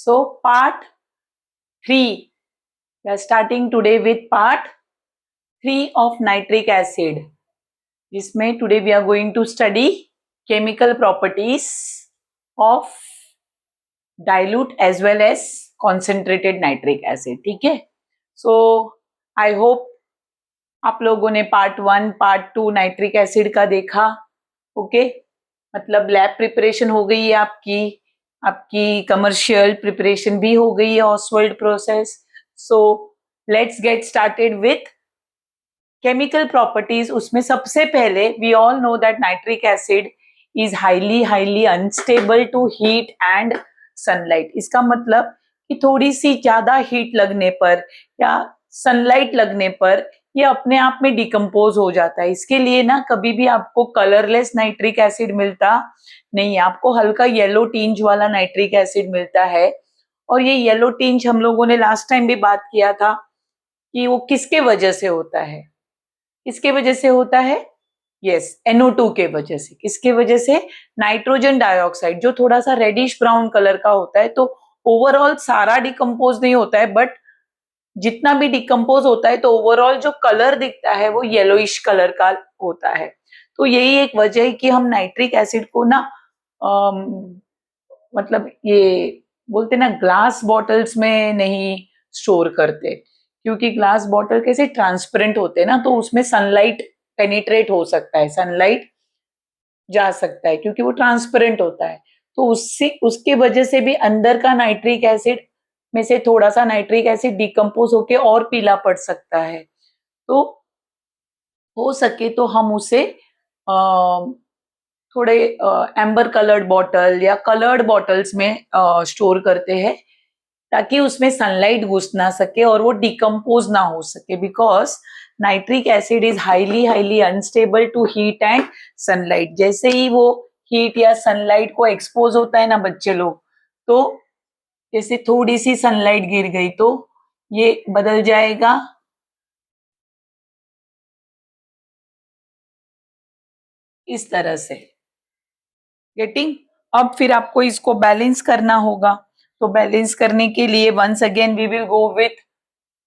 So part 3, we are starting today with part 3 of nitric acid. जिसमें today we are going to study chemical properties of dilute as well as concentrated nitric acid. ठीक है? So I hope आप लोगों ने part 1, part 2 nitric acid का देखा. Okay, मतलब lab preparation हो गई है आपकी कमर्शियल प्रिपरेशन भी हो गई है, Ostwald process. So let's get started with chemical properties. उसमें सबसे पहले we all know that nitric acid is highly unstable to heat and sunlight. इसका मतलब कि थोड़ी सी ज्यादा हीट लगने पर या सनलाइट लगने पर ये अपने आप में डिकम्पोज हो जाता है. इसके लिए ना कभी भी आपको कलरलेस नाइट्रिक एसिड मिलता नहीं है, आपको हल्का येलो टिंज वाला नाइट्रिक एसिड मिलता है. और ये येलो टिंज हम लोगों ने लास्ट टाइम भी बात किया था कि वो किसके वजह से होता है. किसके वजह से होता है? यस, NO2 के वजह से. किसके वजह से? नाइट्रोजन डाइऑक्साइड, जो थोड़ा सा रेडिश ब्राउन कलर का होता है. तो ओवरऑल सारा डिकम्पोज नहीं होता है, बट जितना भी डिकम्पोज होता है तो ओवरऑल जो कलर दिखता है वो येलोइश कलर का होता है. तो यही एक वजह है कि हम नाइट्रिक एसिड को ना मतलब ये बोलते ना ग्लास बॉटल्स में नहीं स्टोर करते, क्योंकि ग्लास बॉटल कैसे ट्रांसपेरेंट होते हैं ना, तो उसमें सनलाइट पेनिट्रेट हो सकता है, सनलाइट जा सकता है क्योंकि वो ट्रांसपेरेंट होता है. तो उसके वजह से भी अंदर का नाइट्रिक एसिड में से थोड़ा सा नाइट्रिक एसिड डिकम्पोज होके और पीला पड़ सकता है. तो हो सके तो हम उसे थोड़े एम्बर कलर्ड बॉटल या कलर्ड बॉटल्स में स्टोर करते हैं, ताकि उसमें सनलाइट घुस ना सके और वो डिकम्पोज ना हो सके. Because nitric acid is highly unstable to heat and sunlight. जैसे ही वो हीट या सनलाइट को एक्सपोज होता है ना बच्चे लोग, तो जैसे थोड़ी सी सनलाइट गिर गई तो ये बदल जाएगा इस तरह से. गेटिंग? अब फिर आपको इसको बैलेंस करना होगा. तो बैलेंस करने के लिए once again we will go with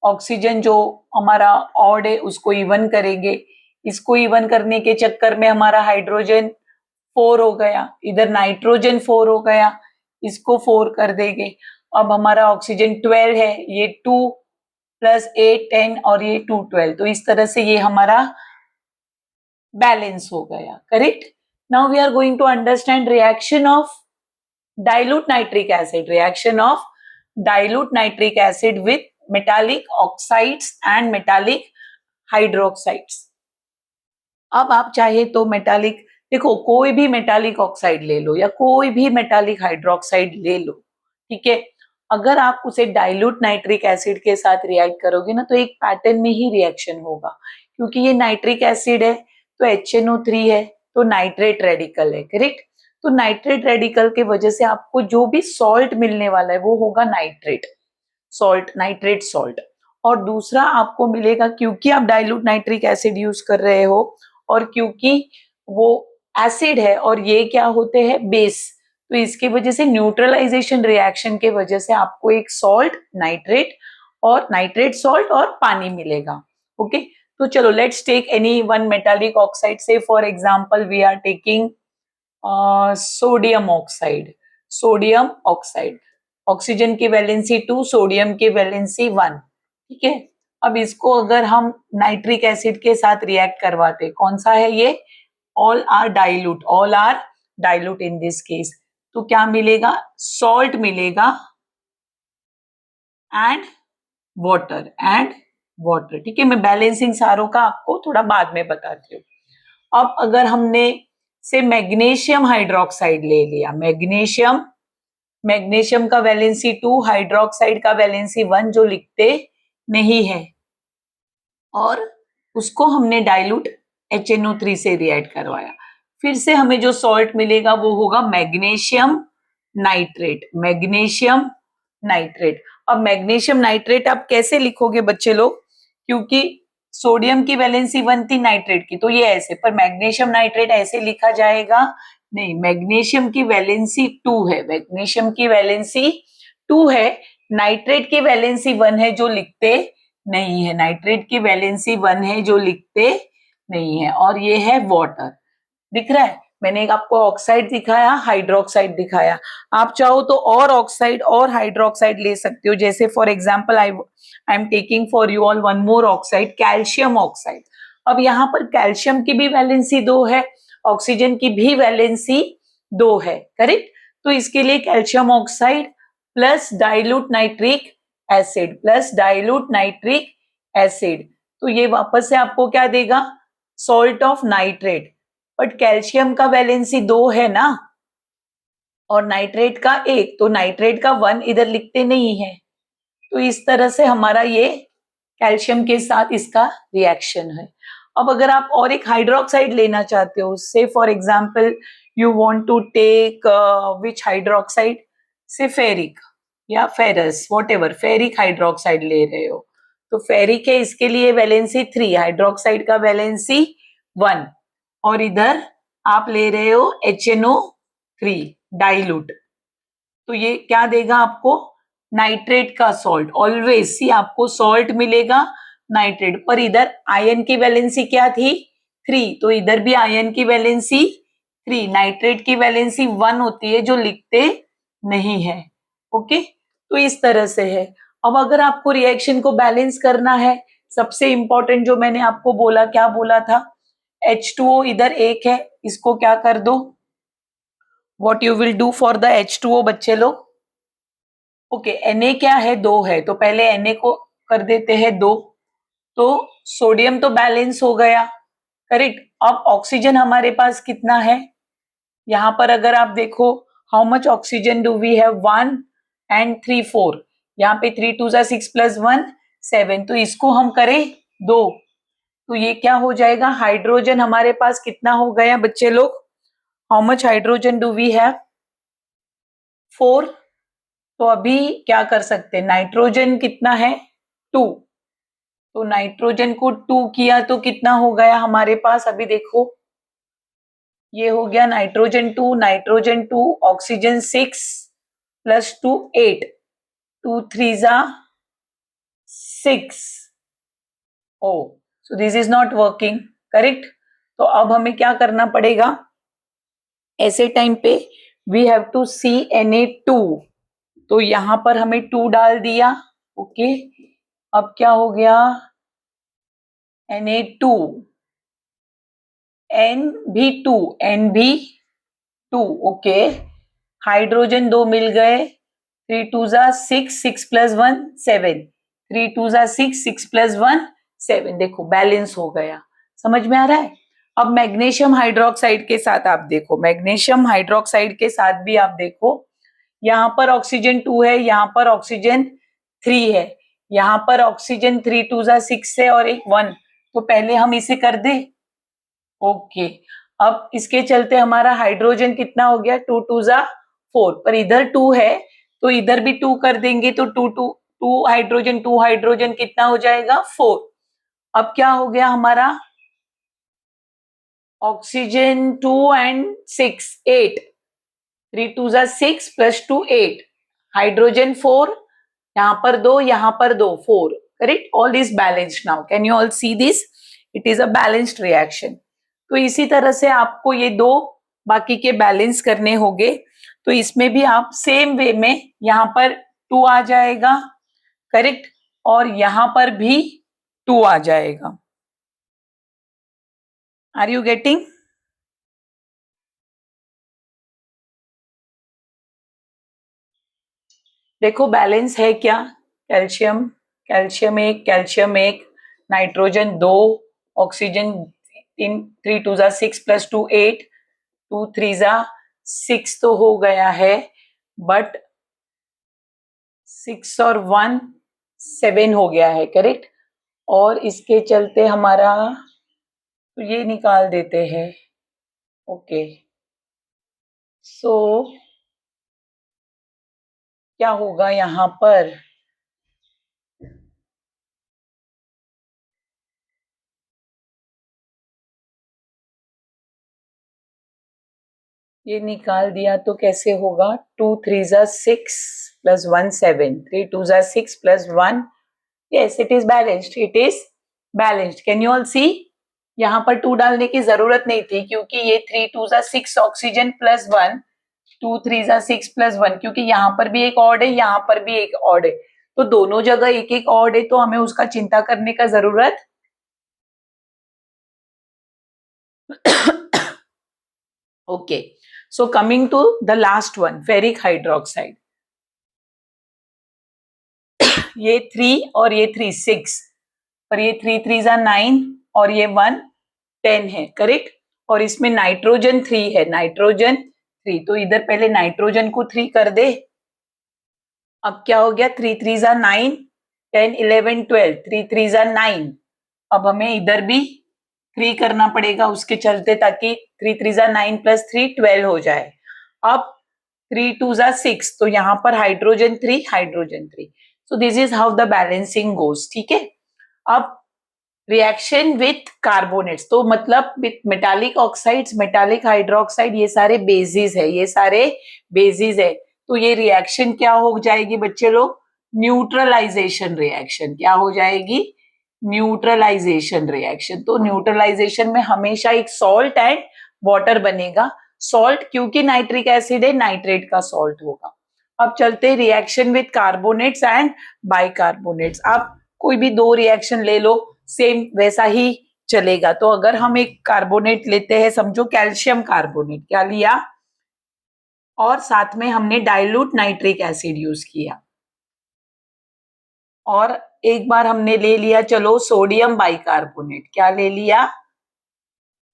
oxygen. जो हमारा ऑड है उसको इवन करेंगे. इसको इवन करने के चक्कर में हमारा हाइड्रोजन 4 हो गया, इधर नाइट्रोजन 4 हो गया, इसको 4 कर देंगे. अब हमारा ऑक्सीजन 12 है, ये 2 + 8 10 और ये 2 12. तो इस तरह से ये हमारा बैलेंस हो गया. Correct? Now we are going to understand reaction of dilute nitric acid. Reaction of dilute nitric acid with metallic oxides and metallic hydroxides. अब आप चाहे तो मेटालिक, देखो कोई भी मेटालिक ऑक्साइड ले लो या कोई भी मेटालिक हाइड्रोक्साइड ले लो, ठीक है. अगर आप उसे डाइल्यूट नाइट्रिक एसिड के साथ रिएक्ट करोगे ना, तो एक पैटर्न में ही रिएक्शन होगा. क्योंकि ये नाइट्रिक एसिड है तो HNO3 है, तो नाइट्रेट रेडिकल है. करेक्ट? तो नाइट्रेट रेडिकल के वजह से आपको जो भी सॉल्ट मिलने वाला है वो होगा नाइट्रेट सॉल्ट, नाइट्रेट सॉल्ट. और दूसरा आपको मिलेगा, क्योंकि आप डाइल्यूट नाइट्रिक एसिड यूज कर रहे हो और क्योंकि वो एसिड है और ये क्या होते हैं? बेस. तो इसकी वजह से न्यूट्रलाइजेशन रिएक्शन के वजह से आपको एक सॉल्ट, नाइट्रेट और नाइट्रेट सॉल्ट और पानी मिलेगा. ओके, तो चलो let's take any one metallic oxide. Say for example we are taking sodium oxide. Sodium oxide, oxygen की वैलेंसी 2, सोडियम की वैलेंसी 1. ठीक है. अब इसको अगर हम नाइट्रिक एसिड के साथ रिएक्ट करवाते, कौन सा है ये? All are dilute, all are dilute in this case. तो क्या मिलेगा? सॉल्ट मिलेगा एंड वाटर एंड वाटर. ठीक है, मैं बैलेंसिंग सारों का आपको थोड़ा बाद में बताती हूँ. अब अगर हमने से मैग्नीशियम हाइड्रोक्साइड ले लिया, मैग्नीशियम का वैलेंसी 2, हाइड्रोक्साइड का वैलेंसी 1 जो लिखते नहीं है, और उसको हमने डाइल्यूट HNO3 से रिएक्ट करवाया. फिर से हमें जो सॉल्ट मिलेगा वो होगा मैग्नीशियम नाइट्रेट. Magnesium nitrate. अब मैग्नीशियम नाइट्रेट आप कैसे लिखोगे बच्चे लोग? क्योंकि सोडियम की वैलेंसी 1 थी नाइट्रेट की, तो ये ऐसे, पर मैग्नीशियम नाइट्रेट ऐसे लिखा जाएगा नहीं. मैग्नीशियम की वैलेंसी 2 है, मैग्नीशियम की वैलेंसी 2 है, नाइट्रेट की वैलेंसी 1 है जो लिखते नहीं है, नाइट्रेट की वैलेंसी 1 है जो लिखते नहीं है, और ये है वाटर। दिख रहा है, मैंने एक आपको ऑक्साइड दिखाया, हाइड्रोक्साइड दिखाया, आप चाहो तो और ऑक्साइड और हाइड्रोक्साइड ले सकते हो, जैसे for example I am taking for you all one more oxide, calcium oxide. अब यहाँ पर कैल्शियम की भी वैलेंसी 2 है, ऑक्सीजन की भी वैलेंसी 2 है, करेक्ट। तो इसके लिए calcium oxide plus dilute nitric acid, plus dilute nitric acid, तो ये वापस से आपको क्या देगा, salt of nitrate. But calcium का वैलेंसी 2 है ना, और नाइट्रेट का 1, तो नाइट्रेट का 1 इधर लिखते नहीं है, तो इस तरह से हमारा ये कैल्शियम के साथ इसका रिएक्शन है। अब अगर आप और एक हाइड्रोक्साइड लेना चाहते हो, say for example you want to take which hydroxide, say ferric या फेरस, व्हाटएवर, फेरिक हाइड्रोक्साइड ले रहे हो, तो फेरिक है, इसके लिए वैलेंसी 3, हाइड्रोक्साइड का वैलेंसी 1, और इधर आप ले रहे हो HNO3 डाइल्यूट, तो ये क्या देगा आपको, नाइट्रेट का सॉल्ट। ऑलवेज सी आपको सॉल्ट मिलेगा नाइट्रेट, पर इधर आयन की वैलेंसी क्या थी, 3, तो इधर भी आयन की वैलेंसी 3, नाइट्रेट की वैलेंसी 1 होती है जो लिखते नहीं है। ओके, तो इस तरह से है। अब अगर आपको रिएक्शन को बैलेंस करना है, सबसे इंपॉर्टेंट जो मैंने आपको बोला, क्या बोला था, H2O इधर 1 है, इसको क्या कर दो, what you will do for the H2O बच्चे लोग, ओके, Na क्या है, 2 है, तो पहले Na को कर देते हैं 2, तो सोडियम तो बैलेंस हो गया, करेक्ट। अब ऑक्सीजन हमारे पास कितना है, यहां पर अगर आप देखो, how much oxygen do we have, 1 and 3 4, यहाँ पे 3 2 6 प्लस 1 7, तो इसको हम करें 2, तो ये क्या हो जाएगा, हाइड्रोजन हमारे पास कितना हो गया बच्चे लोग, how much hydrogen do we have, 4, तो अभी क्या कर सकते हैं, नाइट्रोजन कितना है, 2, तो नाइट्रोजन को 2 किया तो कितना हो गया हमारे पास, अभी देखो, ये हो गया नाइट्रोजन 2, ऑक्सीजन 6 प्लस 2 8, 2 3 जा 6, oh, so this is not working, correct. तो अब हमें क्या करना पड़ेगा, ऐसे टाइम पे वी हैव टू Na2, तो यहां पर हमें 2 डाल दिया, ओके, अब क्या हो गया, Na2, N भी 2, N भी 2, ओके, हाइड्रोजन 2 मिल गए, 3 2 जा 6, 6 प्लस 1 7, 3 2 जा 6, 6 प्लस 1 7, देखो बैलेंस हो गया, समझ में आ रहा है। अब मैग्नीशियम हाइड्रोक्साइड के साथ आप देखो, मैग्नीशियम हाइड्रोक्साइड के साथ भी आप देखो, यहाँ पर ऑक्सीजन 2 है, यहाँ पर ऑक्सीजन 3 है, यहाँ पर ऑक्सीजन 3 2 जा 6 है और एक 1, तो पहले हम इसे कर दे, ओके। अब इसके चलते हमारा हाइड्रोजन कितना हो गया, 2 2 जा 4, पर इधर 2 है, तो इधर भी 2 कर देंगे, तो 2 हाइड्रोजन कितना हो जाएगा, 4। अब क्या हो गया हमारा, ऑक्सीजन 2 एंड 6 8, 3 2 जा 6 प्लस 2 8, हाइड्रोजन 4, यहाँ पर 2, यहाँ पर 2, 4, correct, all is balanced now, can you all see this, it is a balanced reaction. तो इसी तरह से आपको ये दो बाकी के बैलेंस करने होंगे, तो इसमें भी आप सेम वे में, यहाँ पर 2 आ जाएगा, करेक्ट, और यहाँ पर भी 2 आ जाएगा, आर यू गेटिंग। देखो बैलेंस है क्या, कैल्शियम, कैल्शियम एक, नाइट्रोजन 2, ऑक्सीजन 3, 3 2 जा 6 प्लस 2 8, 2 3 जा 6 तो हो गया है, बट 6 और 1 7 हो गया है, करेक्ट, और इसके चलते हमारा, तो ये निकाल देते हैं, ओके, सो क्या होगा यहाँ पर, ये निकाल दिया तो कैसे होगा, 2 3 जा 6 प्लस 1 7, 3 2 जा 6 plus 1, yes it is balanced, it is balanced. Can you all see? यहाँ पर 2 डालने की जरूरत नहीं थी क्योंकि ये 3 2 जा 6 ऑक्सीजन प्लस 1, 2 3 जा 6 प्लस 1, क्योंकि यहाँ पर भी एक ऑड है, यहाँ पर भी एक ऑड है, तो दोनों जगह एक एक ऑड है, तो हमें उसका चिंता करने का जरूरत okay. So coming to the last one, ferric hydroxide. ये 3 और ये 3 6, और ये 3 3 जा 9 और ये 1 10 है, करेक्ट। और इसमें नाइट्रोजन 3 है, नाइट्रोजन 3, तो इधर पहले नाइट्रोजन को 3 कर दे। अब क्या हो गया, 3 3 जा 9, 10 11 12, 3 3 जा 9। अब हमें इधर भी 3 करना पड़ेगा उसके चलते, ताकि 3 3 जा 9 प्लस 3 12 हो जाए। अब 3 2 जा 6, तो यहाँ पर hydrogen 3 hydrogen 3। So this is how the balancing goes, ठीक है। अब रिएक्शन विथ कार्बोनेट्स, तो मतलब with metallic oxides, metallic hydroxide, ये सारे बेसिस है, ये सारे बेसिस है। तो ये रिएक्शन क्या हो जाएगी बच्चे लोग, न्यूट्रलाइजेशन रिएक्शन। क्या हो जाएगी, न्यूट्रलाइजेशन रिएक्शन। तो न्यूट्रलाइजेशन में हमेशा एक सॉल्ट एंड वाटर बनेगा। सॉल्ट क्योंकि नाइट्रिक एसिड है, नाइट्रेट का सॉल्ट होगा। अब चलते हैं reaction with carbonates and bicarbonates. आप कोई भी दो रिएक्शन ले लो, सेम वैसा ही चलेगा। तो अगर हम एक कार्बोनेट लेते हैं, समझो कैल्शियम कार्बोनेट, क्या लिया, और साथ में हमने डाइल्यूट नाइट्रिक एसिड यूज किया, और एक बार हमने ले लिया चलो सोडियम बाइकार्बोनेट, क्या ले लिया,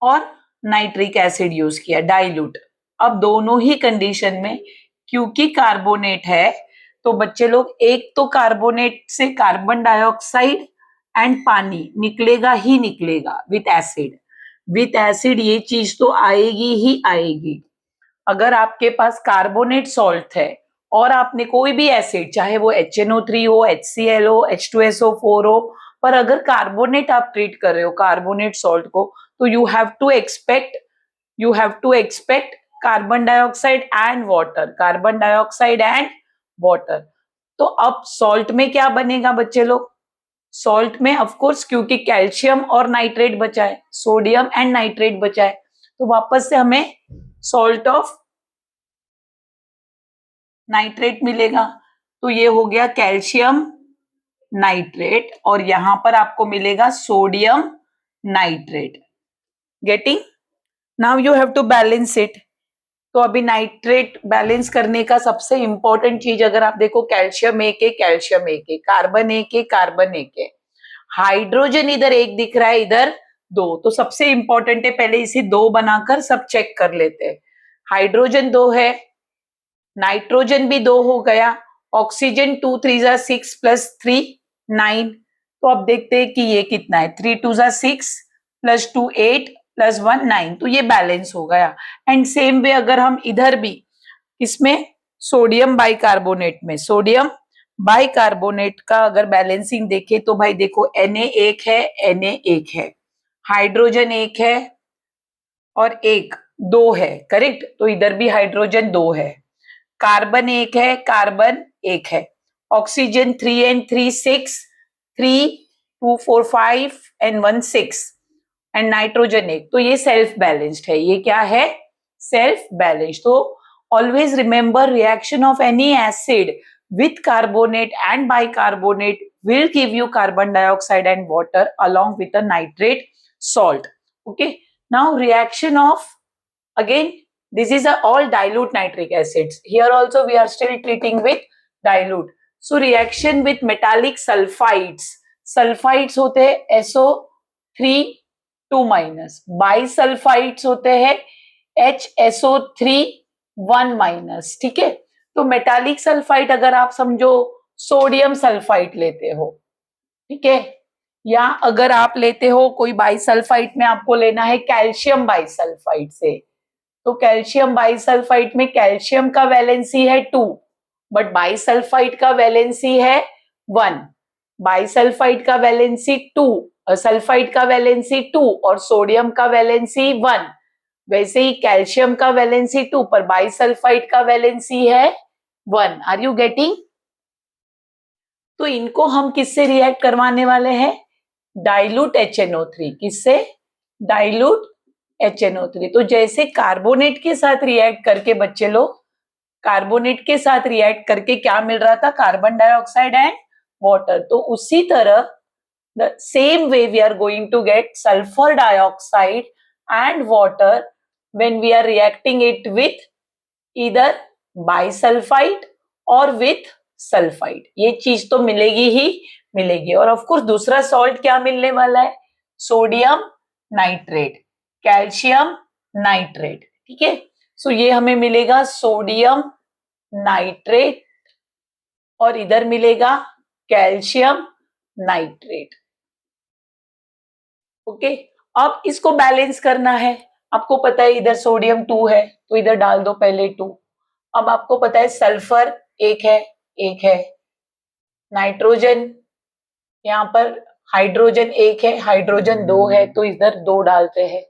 और नाइट्रिक एसिड यूज किया डाइल्यूट। अब दोनों ही कंडीशन में क्योंकि कार्बोनेट है, तो बच्चे लोग एक तो कार्बोनेट से कार्बन डाइऑक्साइड एंड पानी निकलेगा ही निकलेगा विथ एसिड। विथ एसिड ये चीज तो आएगी ही आएगी। अगर आपके पास कार्बोनेट सॉल्ट है और आपने कोई भी एसिड, चाहे वो HNO3 हो, HCl हो, H2SO4 हो, पर अगर कार्बोनेट आप ट्रीट कर रहे हो, कार्बोनेट सॉल्ट को, तो you have to expect carbon dioxide and water, carbon dioxide and water. तो अब सॉल्ट में क्या बनेगा बच्चे लोग, सॉल्ट में ऑफ कोर्स क्योंकि कैल्शियम और नाइट्रेट बचा है, सोडियम एंड नाइट्रेट बचा है, तो वापस से हमें सॉल्ट ऑफ नाइट्रेट मिलेगा। तो ये हो गया कैल्शियम नाइट्रेट, और यहां पर आपको मिलेगा sodium nitrate. Getting, now you have to balance it. तो अभी नाइट्रेट बैलेंस करने का सबसे इंपॉर्टेंट चीज, अगर आप देखो कैल्शियम एक है, कैल्शियम एक है, कार्बन एक है, कार्बन एक है, हाइड्रोजन इधर एक दिख रहा है, इधर दो। तो सबसे इंपॉर्टेंट है पहले इसे दो बनाकर सब चेक कर लेते हैं। हाइड्रोजन 2 है, नाइट्रोजन भी 2 हो गया, ऑक्सीजन 2 3 जा 6 प्लस 3 9। तो अब देखते हैं कि ये कितना है, 3 2 जा 6 प्लस 2 8 प्लस 1 9, तो ये बैलेंस हो गया। एंड सेम वे अगर हम इधर भी इसमें सोडियम बाइकार्बोनेट में, सोडियम बाइकार्बोनेट का अगर बैलेंसिंग देखें, तो भाई देखो Na एक है, Na एक है, हाइड्रोजन एक है और एक 2 है, करेक्ट। तो इधर भी हाइड्रोजन 2 है, कार्बन एक है, कार्बन एक है, oxygen 3 and 3 6, 3 2 4 5 and 1 6, and nitrogen एक। तो ये सेल्फ बैलेंस्ड है, ये क्या है, सेल्फ बैलेंस्ड। तो always remember reaction of any acid with carbonate and bicarbonate will give you carbon dioxide and water along with a nitrate salt. Okay, now reaction of, again this is a all dilute nitric acids, here also we are still treating with dilute. So reaction with metallic sulfides, sulfides होते हैं SO3 2 minus, bisulfides होते हैं HSO3 1 minus, ठीक है। तो metallic sulphide अगर आप समझो सोडियम सल्फाइड लेते हो, ठीक है, या अगर आप लेते हो कोई बाइसल्फाइड में आपको लेना है कैल्शियम बाइसल्फाइड से, तो कैल्शियम बाइसल्फाइड में कैल्शियम का वैलेंसी है 2, बट बाइसल्फाइड का वैलेंसी है 1, बाइसल्फाइड का वैलेंसी 2, सल्फाइड का वैलेंसी 2 और सोडियम का वैलेंसी 1, वैसे ही कैल्शियम का वैलेंसी 2 पर बाइसल्फाइड का वैलेंसी है 1. Are you getting? तो इनको हम किससे रिएक्ट करवाने वाले हैं? Dilute HNO3. किससे? Dilute HNO3. तो जैसे कार्बोनेट के साथ रिएक्ट करके बच्चे लोग, कार्बोनेट के साथ रिएक्ट करके क्या मिल रहा था? Carbon dioxide and water. तो उसी तरह the same way we are going to get sulfur dioxide and water when we are reacting it with either bisulfite or with sulfide. ये चीज तो मिलेगी ही मिलेगी. और ऑफ कोर्स दूसरा सॉल्ट क्या मिलने वाला है? Sodium nitrate, calcium nitrate. ठीक है, सो ये हमें मिलेगा सोडियम नाइट्रेट और इधर मिलेगा कैल्शियम नाइट्रेट. ओके, अब इसको बैलेंस करना है. आपको पता है इधर सोडियम 2 है तो इधर डाल दो पहले 2. अब आपको पता है सल्फर एक है, नाइट्रोजन यहाँ पर, हाइड्रोजन एक है, हाइड्रोजन 2 है तो इधर 2 डालते हैं.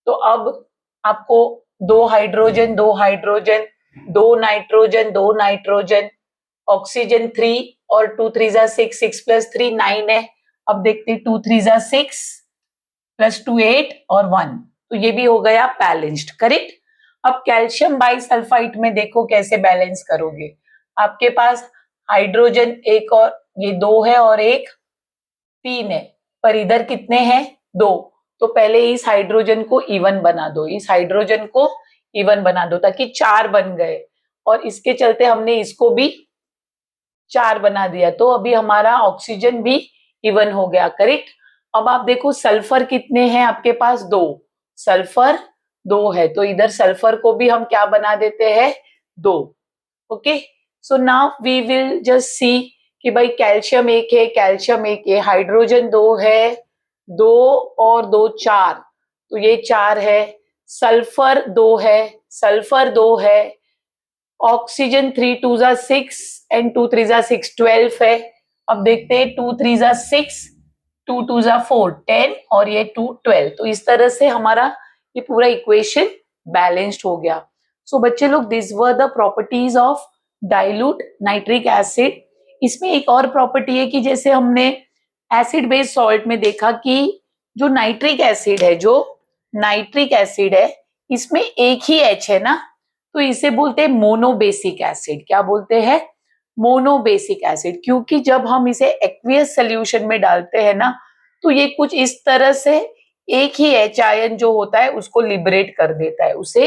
तो अब आपको 2 hydrogen 2 hydrogen 2 nitrogen 2 nitrogen, oxygen 3 और 2 3 6, 6 प्लस 3 9 है. अब देखते 2 3 6 प्लस 2 8 और 1. तो ये भी हो गया बैलेंस्ड. करेक्ट. अब कैल्शियम बाइसल्फाइड में देखो कैसे बैलेंस करोगे. आपके पास हाइड्रोजन एक और ये 2 है और एक 3 है, पर इधर कितने हैं? 2. तो पहले इस हाइड्रोजन को इवन बना दो, इस हाइड्रोजन को इवन बना दो ताकि 4 बन गए. और इसके चलते हमने इसको भी 4 बना दिया तो अभी हमारा ऑक्सीजन भी इवन हो गया. करेक्ट. अब आप देखो सल्फर कितने हैं आपके पास? 2. सल्फर 2 है तो इधर सल्फर को भी हम क्या बना देते हैं? 2. Okay, so now we will just see कि भाई कैल्शियम एक है, कैल्शियम एक है, हाइड्रोजन 2 है, 2 और 2 4 तो ये 4 है. सल्फर 2 है, सल्फर 2 है, ऑक्सीजन 3 2 6 एंड 2 3 6 12 है. अब देखते हैं 2 3 6 2 2 4 10 और ये 2 12. तो इस तरह से हमारा ये पूरा इक्वेशन बैलेंस्ड हो गया. सो बच्चे लोग this were the properties of dilute nitric acid. इसमें एक और प्रॉपर्टी है कि जैसे हमने एसिड बेस्ड सॉल्ट में देखा कि जो नाइट्रिक एसिड है, जो नाइट्रिक एसिड है इसमें एक ही H है ना, तो इसे बोलते हैं मोनोबेसिक एसिड. क्या बोलते हैं? Monobasic acid. क्योंकि जब हम इसे एक्वियस सोल्यूशन में डालते हैं ना तो ये कुछ इस तरह से एक ही H आयन जो होता है उसको लिबरेट कर देता है, उसे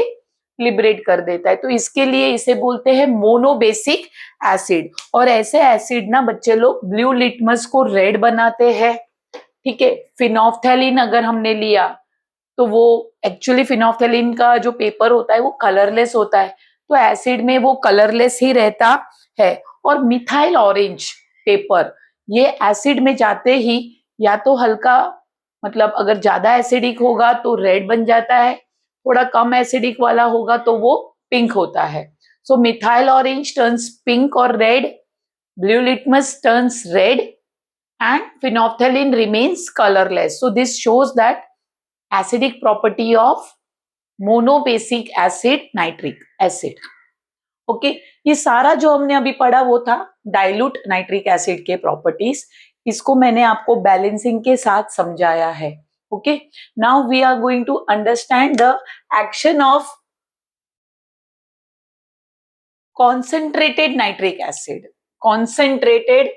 लिबरेट कर देता है. तो इसके लिए इसे बोलते हैं मोनोबेसिक एसिड. और ऐसे एसिड ना बच्चे लोग ब्लू लिटमस को रेड बनाते हैं. ठीक है, फिनोफ्थैलिन अगर हमने लिया तो वो एक्चुअली फिनोफ्थैलिन का जो पेपर होता है वो कलरलेस होता है, तो एसिड में वो कलरलेस ही रहता है. और मिथाइल ऑरेंज पेपर ये एसिड में जाते ही या तो हल्का, मतलब अगर ज्यादा एसिडिक होगा तो रेड बन जाता है, थोड़ा कम एसिडिक वाला होगा तो वो पिंक होता है. सो मिथाइल ऑरेंज टर्न्स पिंक और red, blue litmus turns red and phenolphthalein remains colorless. So this shows that acidic property of monobasic acid nitric acid. Okay, ये सारा जो हमने अभी पढ़ा वो था डाइल्यूट नाइट्रिक एसिड के प्रॉपर्टीज. इसको मैंने आपको बैलेंसिंग के साथ समझाया है. Okay, now we are going to understand the action of concentrated nitric acid. Concentrated,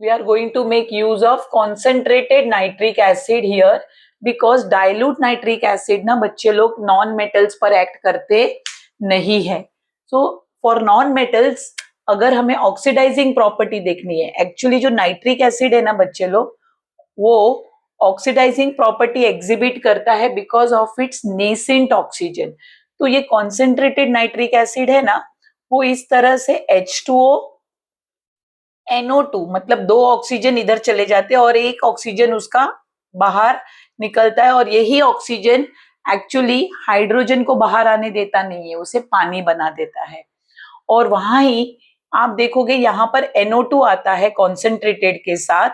we are going to make use of concentrated nitric acid here because dilute nitric acid ना बच्चे लोग नॉन मेटल्स पर act करते नहीं है. So for non metals अगर हमें oxidising property देखनी है, एक्चुअली जो नाइट्रिक एसिड है ना बच्चे लोग वो ऑक्सीडाइजिंग प्रॉपर्टी एग्जिबिट करता है because of its nascent oxygen. तो ये कॉन्सेंट्रेटेड नाइट्रिक एसिड है ना वो इस तरह से H2O NO2 मतलब 2 ऑक्सीजन इधर चले जाते हैं और एक ऑक्सीजन उसका बाहर निकलता है, और यही ऑक्सीजन एक्चुअली हाइड्रोजन को बाहर आने देता नहीं है, उसे पानी बना देता है. और वहां ही आप देखोगे यहाँ पर NO2 आता है कॉन्सेंट्रेटेड के साथ,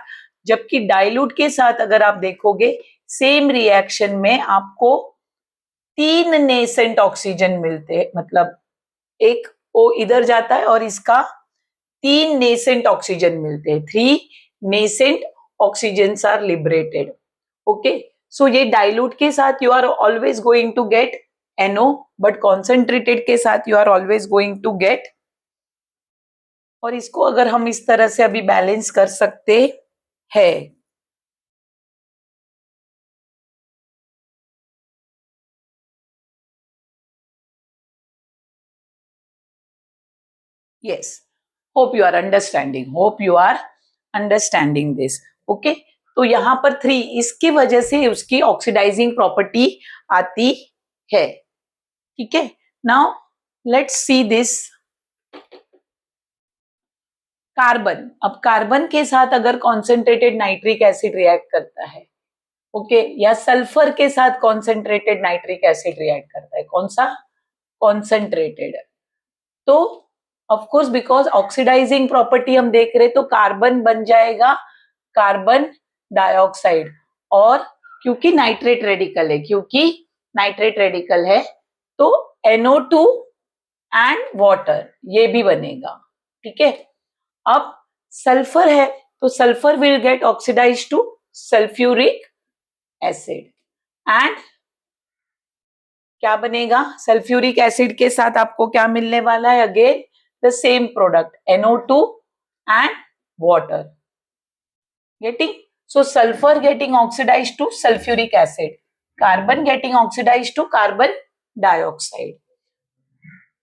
जबकि डाइल्यूट के साथ अगर आप देखोगे सेम रिएक्शन में आपको 3 नेसेंट ऑक्सीजन मिलते हैं, मतलब एक O इधर जाता है और इसका 3 नेसेंट ऑक्सीजन मिलते हैं, 3 nascent oxygens are liberated. Okay, so ये डाइल्यूट के साथ you are always going to get NO, but concentrated के साथ you are always going to get. और इसको अगर हम इस तरह से अभी बैलेंस कर सकते हैं. Yes, hope you are understanding this. Okay, तो यहाँ पर 3 इसकी वजह से उसकी ऑक्सीडाइजिंग प्रॉपर्टी आती है. ठीक है, now let's see this carbon. अब कार्बन के साथ अगर कॉन्सेंट्रेटेड नाइट्रिक एसिड रिएक्ट करता है, ओके, या सल्फर के साथ कॉन्सेंट्रेटेड नाइट्रिक एसिड रिएक्ट करता है, कौन सा? कॉन्सेंट्रेटेड. तो of course because oxidizing property हम देख रहे, तो कार्बन बन जाएगा कार्बन डाइऑक्साइड. और क्योंकि नाइट्रेट रेडिकल है, तो NO2 एंड वाटर ये भी बनेगा. ठीक है, अब सल्फर है तो sulphur will get oxidize to sulphuric acid. And क्या बनेगा? सल्फ्यूरिक एसिड के साथ आपको क्या मिलने वाला है? Again the same product, NO2 and water. Getting? So sulphur getting oxidize to sulphuric acid, carbon getting oxidize to carbon dioxide.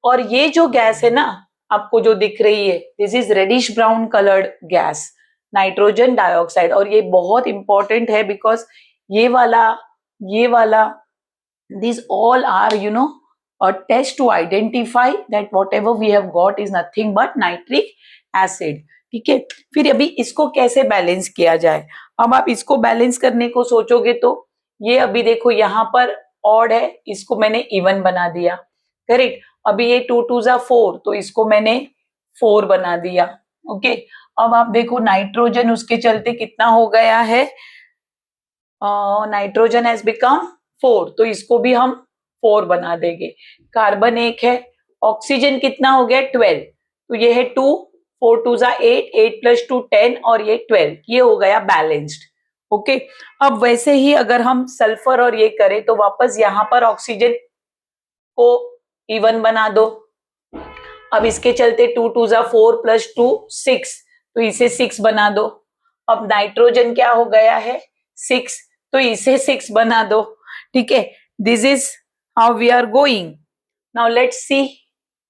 और ये जो गैस है ना आपको जो दिख रही है, this is reddish brown coloured gas, nitrogen dioxide. और ये बहुत इंपॉर्टेंट है बिकॉज ये वाला these all are a test to identify that whatever we have got is nothing but nitric acid. ठीक है, फिर अभी इसको कैसे बैलेंस किया जाए? अब आप इसको बैलेंस करने को सोचोगे तो ये अभी देखो यहाँ पर ऑड है, इसको मैंने इवन बना दिया. करेक्ट. अभी ये 2 2 जा 4, तो इसको मैंने 4 बना दिया. ओके, अब आप देखो नाइट्रोजन उसके चलते कितना हो गया है, नाइट्रोजन हैज बिकम 4, तो इसको भी हम 4 बना देंगे. कार्बन 1 है, ऑक्सीजन कितना हो गया? 12, तो ये है 2, 4 2 जा 8, 8 + 2 10, और ये 12, ये हो गया बैलेंस्ड. ओके, अब वैसे ही अगर हम सल्फर और ये करें तो वापस यहाँ पर ऑक्सीजन को इवन बना दो. अब इसके चलते 2 2 जा 4 + 2 6, तो इसे 6 बना दो. अब नाइट्रोजन क्या हो गया है? 6, तो इसे 6 बना दो. ठीक है, this is how we are going. Now let's see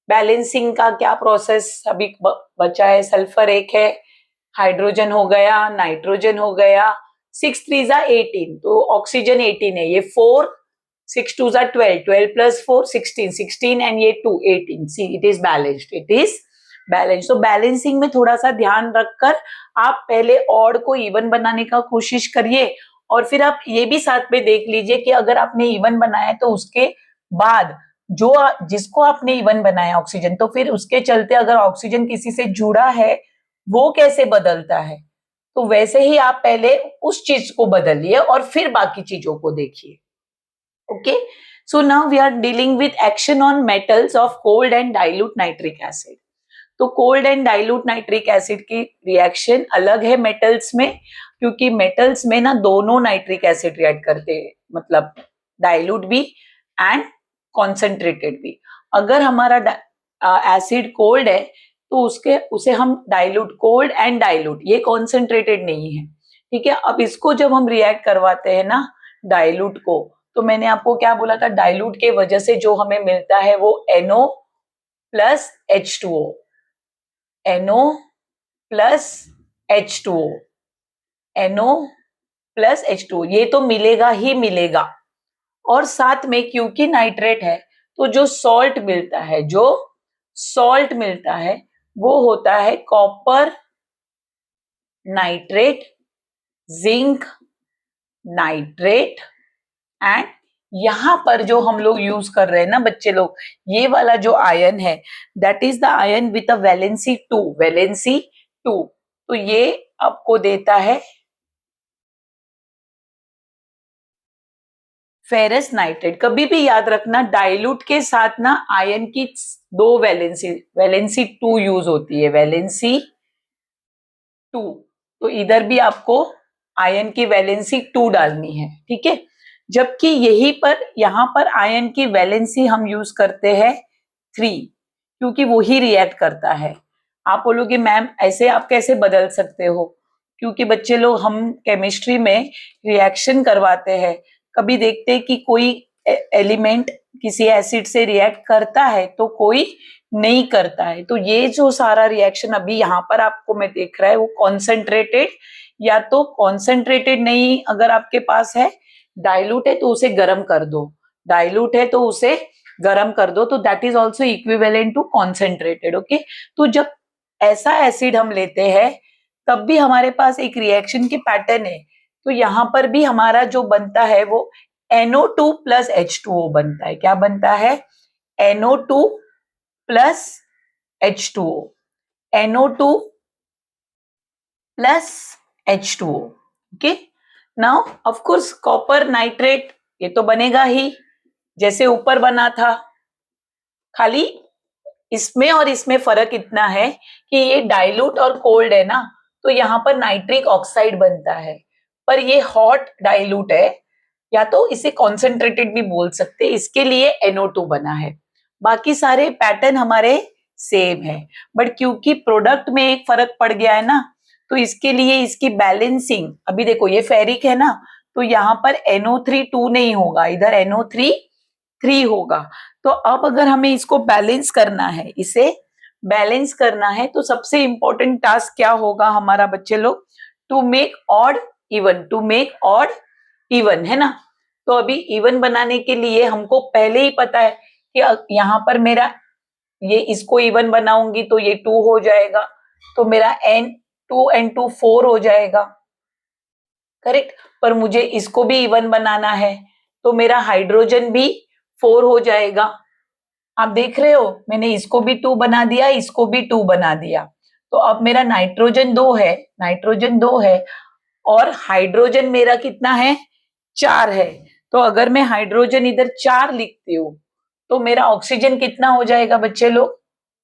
balancing का क्या प्रोसेस अभी बचा है. सल्फर 1 है, हाइड्रोजन हो गया, नाइट्रोजन हो गया, 6 3 जा 18, तो ऑक्सीजन 18 है, ये 4, 6 2 जा 12, 12 + 4 16, 16 एंड ये 2 18. See it is balanced. तो बैलेंसिंग में थोड़ा सा ध्यान रखकर आप पहले ऑड को इवन बनाने का कोशिश करिए, और फिर आप ये भी साथ में देख लीजिए कि अगर आपने इवन बनाया तो उसके बाद जो जिसको आपने इवन बनाया ऑक्सीजन, तो फिर उसके चलते अगर ऑक्सीजन किसी से जुड़ा है वो कैसे बदलता है, तो वैसे ही आप पहले उस चीज को बदलिए और फिर बाकी चीजों को देखिए. Okay, so now we are dealing with action on metals of cold and dilute nitric acid. तो cold and dilute nitric acid की रिएक्शन अलग है मेटल्स में, क्योंकि मेटल्स में ना दोनों नाइट्रिक एसिड रिएक्ट करते हैं, मतलब डाइल्यूट भी एंड कॉन्सेंट्रेटेड भी. अगर हमारा एसिड कोल्ड है तो उसे हम डाइल्यूट, कोल्ड एंड डाइल्यूट, ये कॉन्सेंट्रेटेड नहीं है. ठीक है, अब इसको जब हम रिएक्ट करवाते हैं ना डाइल्यूट को, तो मैंने आपको क्या बोला था, डाइल्यूट के वजह से जो हमें मिलता है वो NO + H2O, NO + H2O, NO + H2O, ये तो मिलेगा ही मिलेगा. और साथ में क्योंकि नाइट्रेट है तो जो सॉल्ट मिलता है वो होता है copper nitrate, zinc nitrate, and यहां पर जो हम लोग यूज कर रहे हैं ना बच्चे लोग, ये वाला जो आयन है that is the ion with a valency 2, तो ये आपको देता है फेरस नाइट्रेट, कभी भी याद रखना डाइल्यूट के साथ ना आयन की दो वैलेंसी 2 यूज होती है, वैलेंसी 2। तो इधर भी आपको आयन की वैलेंसी 2 डालनी है, ठीक है। जबकि यही पर यहाँ पर आयन की वैलेंसी हम यूज करते हैं 3, क्योंकि वो ही रिएक्ट करता है। आप बोलोगे मैम ऐसे आप कैसे बदल सकते हो, क्योंकि बच्चे लोग हम केमिस्ट्री में रिएक्शन करवाते हैं, कभी देखते हैं कि कोई एलिमेंट किसी एसिड से रिएक्ट करता है तो कोई नहीं करता है। तो ये जो सारा रिएक्शन अभी यहाँ पर आपको मैं देख रहा है वो कॉन्सेंट्रेटेड, या तो कॉन्सेंट्रेटेड नहीं अगर आपके पास है, डाइल्यूट है तो उसे गर्म कर दो, डाइल्यूट है तो उसे गर्म कर दो, तो that is also equivalent to concentrated. Okay, तो जब ऐसा एसिड हम लेते हैं तब भी हमारे पास एक रिएक्शन की पैटर्न है। तो यहाँ पर भी हमारा जो बनता है वो NO2 प्लस H2O बनता है। क्या बनता है? NO2 plus H2O, NO2 plus H2O। Okay, now of course copper nitrate ये तो बनेगा ही जैसे ऊपर बना था, खाली इसमें और इसमें फर्क इतना है कि ये डाइल्यूट और कोल्ड है ना, तो यहाँ पर नाइट्रिक ऑक्साइड बनता है, पर ये हॉट डाइल्यूट है, या तो इसे कॉन्सेंट्रेटेड भी बोल सकते, इसके लिए NO2 बना है। बाकी सारे पैटर्न हमारे सेम है, बट क्योंकि प्रोडक्ट में एक फर्क पड़ गया है ना, तो इसके लिए इसकी बैलेंसिंग, अभी देखो ये फेरिक है ना, तो यहाँ पर NO3 2 नहीं होगा, इधर NO3 3 होगा। तो अब अगर हमें इसको बैलेंस करना है, इसे बैलेंस करना है, तो सबसे इंपॉर्टेंट टास्क क्या होगा हमारा बच्चे लोग? To make odd even, to make odd even, है ना। तो अभी इवन बनाने के लिए हमको पहले ही पता है कि यहाँ पर मेरा ये इसको इवन बनाऊंगी तो ये 2 हो जाएगा, तो मेरा N2 N2 4 हो जाएगा, करेक्ट। पर मुझे इसको भी इवन बनाना है तो मेरा हाइड्रोजन भी 4 हो जाएगा। आप देख रहे हो मैंने इसको भी 2 बना दिया, इसको भी 2 बना दिया, तो अब मेरा नाइट्रोजन 2 है, नाइट्रोजन 2 है, और हाइड्रोजन मेरा कितना है? 4 है। तो अगर मैं हाइड्रोजन इधर 4 लिखती हूँ तो मेरा ऑक्सीजन कितना हो जाएगा बच्चे लोग?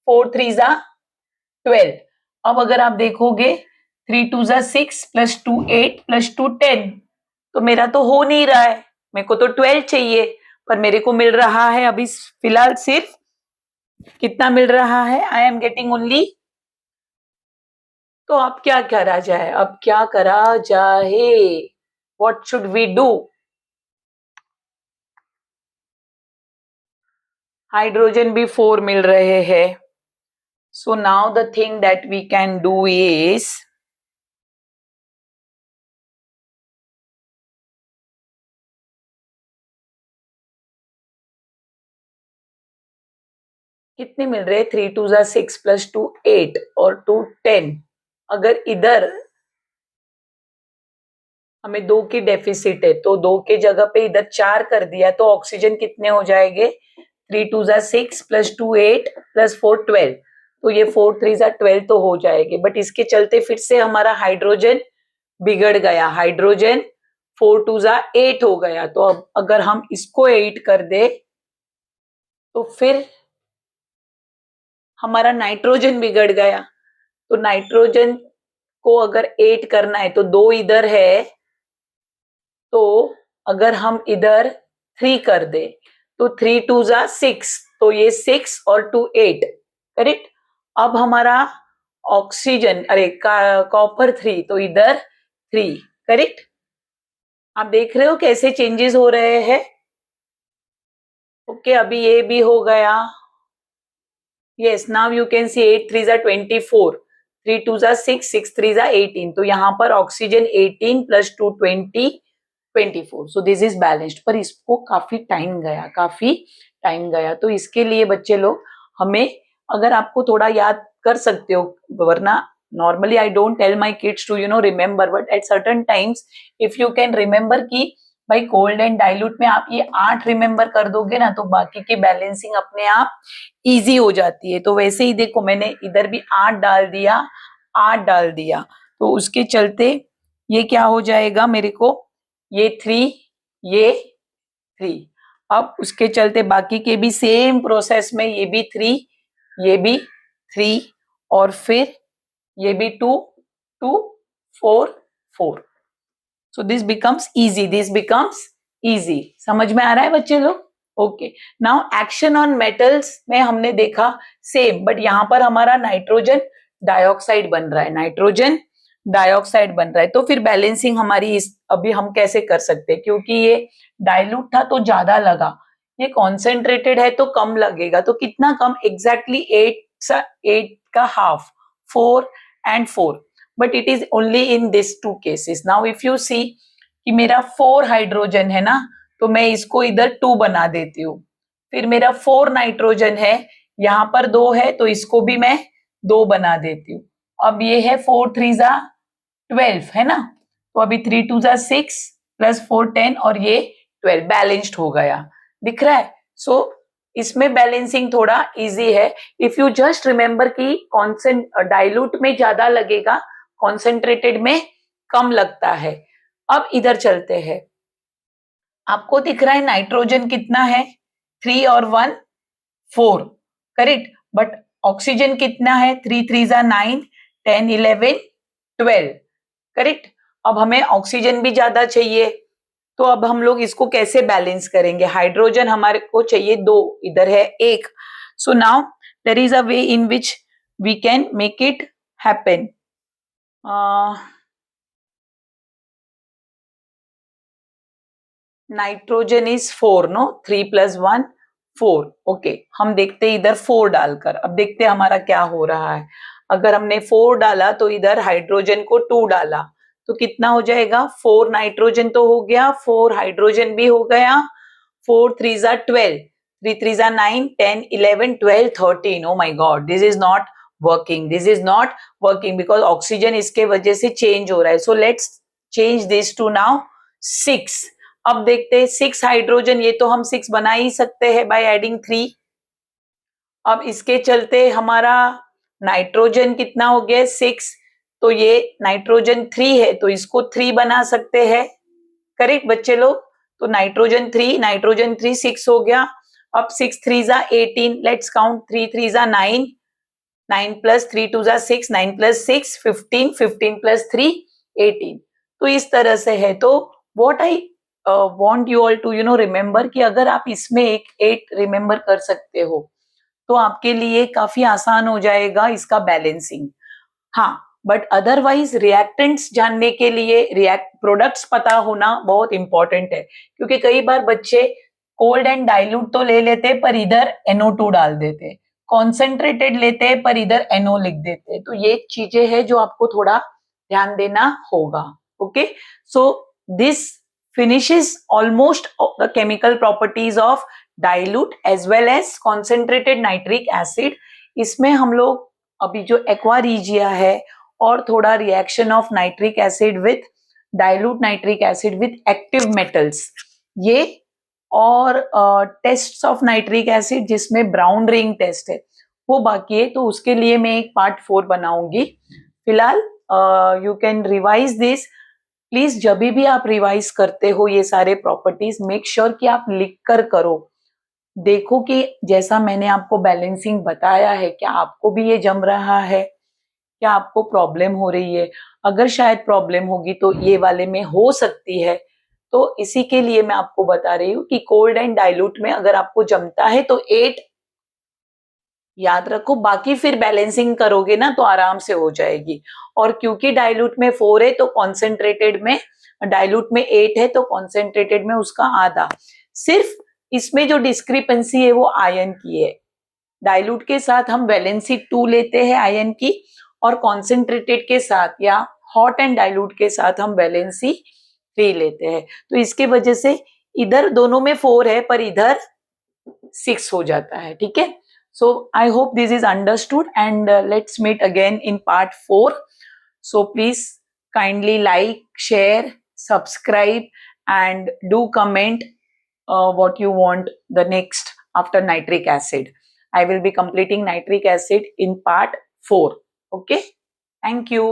4 3 जा 12। अब अगर आप देखोगे 3 2 जा 6 प्लस 2 8 प्लस 2 10, तो मेरा तो हो नहीं रहा है, मेरे को तो 12 चाहिए, पर मेरे को मिल रहा है अभी फिलहाल सिर्फ कितना मिल रहा है? I am getting only. तो अब क्या करा जाए, अब क्या करा जाए? What should we do? Hydrogen भी 4 मिल रहे हैं, so now the thing that we can do is, कितने मिल रहे? 3 2 जा 6 प्लस 2 8 और 2 10। अगर इधर हमें 2 की डेफिसिट है तो 2 के जगह पे इधर 4 कर दिया, तो ऑक्सीजन कितने हो जाएंगे? 3 2 जा 6 प्लस 2 8 प्लस 4 12, तो ये 4 3 जा 12 तो हो जाएंगे, बट इसके चलते फिर से हमारा हाइड्रोजन बिगड़ गया, हाइड्रोजन 4 2 जा 8 हो गया। तो अब अगर हम इसको 8 कर दे तो फिर हमारा नाइट्रोजन बिगड़ गया। तो नाइट्रोजन को अगर 8 करना है तो 2 इधर है, तो अगर हम इधर 3 कर दे तो 3 2 जा 6, तो ये 6 और 2 8, करेक्ट। अब हमारा ऑक्सीजन, अरे कॉपर 3, तो इधर 3, करेक्ट। आप देख रहे हो कैसे चेंजेस हो रहे हैं? ओके, अभी ये भी हो गया। Yes, now you can see 8 3 जा 24, 3 2 जा 6 6 3 जा 18, तो यहाँ पर oxygen 18 plus 2 20 24, so this is balanced. पर इसको काफी टाइम गया, काफी टाइम गया, तो इसके लिए बच्चे लोग हमें, अगर आपको थोड़ा याद कर सकते हो, वरना normally I don't tell my kids to remember, but at certain times if you can remember कि भाई कोल्ड एंड डाइल्यूट में आप ये 8 रिमेम्बर कर दोगे ना, तो बाकी की बैलेंसिंग अपने आप इजी हो जाती है। तो वैसे ही देखो मैंने इधर भी 8 डाल दिया, 8 डाल दिया, तो उसके चलते ये क्या हो जाएगा मेरे को? ये 3, ये 3। अब उसके चलते बाकी के भी सेम प्रोसेस में ये भी 3, ये भी 3 और फिर ये भी 2, 2, 4, 4। So this becomes easy, this becomes easy. समझ में आ रहा है बच्चे लोग? Okay, now action on metals में हमने देखा सेम, बट यहां पर हमारा नाइट्रोजन डाइऑक्साइड बन रहा है, नाइट्रोजन डाइऑक्साइड बन रहा है। तो फिर बैलेंसिंग हमारी इस अभी हम कैसे कर सकते हैं, क्योंकि ये डाइल्यूट था तो ज्यादा लगा, ये कॉन्सेंट्रेटेड है तो कम लगेगा। तो कितना कम? एग्जैक्टली 8 का half, 4 and 4, but it is only in this 2 cases. Now if you see कि मेरा 4 हाइड्रोजन है ना, तो मैं इसको इधर 2 बना देती हूँ। फिर मेरा 4 नाइट्रोजन है, यहां पर 2 है तो इसको भी मैं 2 बना देती हूँ। अब ये है 4 3 जा 12 है ना, तो अभी 3 2 जा 6 प्लस 4 10 और ये 12 बैलेंस्ड हो गया, दिख रहा है? सो इसमें बैलेंसिंग थोड़ा इजी है। इफ यू जस्ट रिमेंबर कि डाइल्यूट में ज्यादा लगेगा, कॉन्सेंट्रेटेड में कम लगता है। अब इधर चलते हैं, आपको दिख रहा है नाइट्रोजन कितना है? 3 और 1 4, करेक्ट। बट ऑक्सीजन कितना है? 3 3 जा 9 10 11 12, करेक्ट। अब हमें ऑक्सीजन भी ज्यादा चाहिए, तो अब हम लोग इसको कैसे बैलेंस करेंगे? हाइड्रोजन हमारे को चाहिए 2, इधर है 1। So now there is a way in which we can make it happen. Nitrogen is 4, no? 3 + 1 4, okay. हम देखते हैं इधर 4 डालकर, अब देखते हैं हमारा क्या हो रहा है। अगर हमने 4 डाला तो इधर हाइड्रोजन को 2 डाला तो कितना हो जाएगा? 4 नाइट्रोजन तो हो गया, 4 हाइड्रोजन भी हो गया, 4 3 जा 12, 3 3 जा 9 10 11 12 13। Oh my god, this is not working, this is not working because oxygen इसके वजह से चेंज हो रहा है। So let's change this to now 6। अब देखते हैं 6 हाइड्रोजन, ये तो हम 6 बना ही सकते हैं बाय एडिंग 3। अब इसके चलते हमारा नाइट्रोजन कितना हो गया? 6, तो ये नाइट्रोजन 3 है तो इसको 3 बना सकते हैं, करेक्ट बच्चे लोग? तो नाइट्रोजन 3 6 हो गया। अब 6 3 जा 18, लेट्स काउंट, 3 3 जा 9, 9 प्लस 3 2 जा 6, 9 प्लस 6 15, 15 प्लस 3 18। तो इस तरह से है। तो what I want you all to remember कि अगर आप इसमें एक 8 रिमेंबर कर सकते हो तो आपके लिए काफी आसान हो जाएगा इसका बैलेंसिंग। हाँ, बट अदरवाइज रिएक्टेंट्स जानने के लिए प्रोडक्ट्स पता होना बहुत इंपॉर्टेंट है, क्योंकि कई बार बच्चे कोल्ड एंड डाइल्यूट तो ले लेते पर इधर NO2 डाल देते, कॉन्सेंट्रेटेड लेते हैं पर इधर NO लिख देते। तो ये चीजें हैं जो आपको थोड़ा ध्यान देना होगा। Okay, so this finishes almost the chemical properties of dilute as well as concentrated nitric acid। इसमें हम लोग अभी जो एक्वा रीजिया है और थोड़ा reaction of nitric acid with dilute nitric acid with active metals, ये और टेस्ट्स ऑफ नाइट्रिक एसिड जिसमें ब्राउन रिंग टेस्ट है वो बाकी है, तो उसके लिए मैं एक पार्ट 4 बनाऊंगी। फिलहाल you can revise this. Please जब भी आप रिवाइज करते हो ये सारे प्रॉपर्टीज, मेक श्योर कि आप लिख कर करो। देखो कि जैसा मैंने आपको बैलेंसिंग बताया है, क्या आपको भी ये जम रहा है, क्या आपको प्रॉब्लम हो रही है? अगर शायद प्रॉब्लम होगी तो ये वाले में हो सकती है, तो इसी के लिए मैं आपको बता रही हूँ कि कोल्ड एंड डाइल्यूट में अगर आपको जमता है तो 8 याद रखो, बाकी फिर बैलेंसिंग करोगे ना तो आराम से हो जाएगी। और क्योंकि डाइल्यूट में 4 है तो कॉन्सेंट्रेटेड में, डाइल्यूट में 8 है तो कॉन्सेंट्रेटेड में उसका आधा। सिर्फ इसमें जो डिस्क्रिपेंसी है वो आयन की है। डाइल्यूट के साथ हम वैलेंसी 2 लेते हैं आयन की, और कॉन्सेंट्रेटेड के साथ या हॉट एंड डाइल्यूट के साथ हम वैलेंसी 3 लेते हैं। तो इसके वजह से इधर दोनों में 4 है पर इधर 6 हो जाता है, ठीक है? So I hope this is understood, and let's meet again in part 4. So please kindly like, share, subscribe, and do comment what you want the next after nitric acid. I will be completing nitric acid in part 4. Okay, thank you.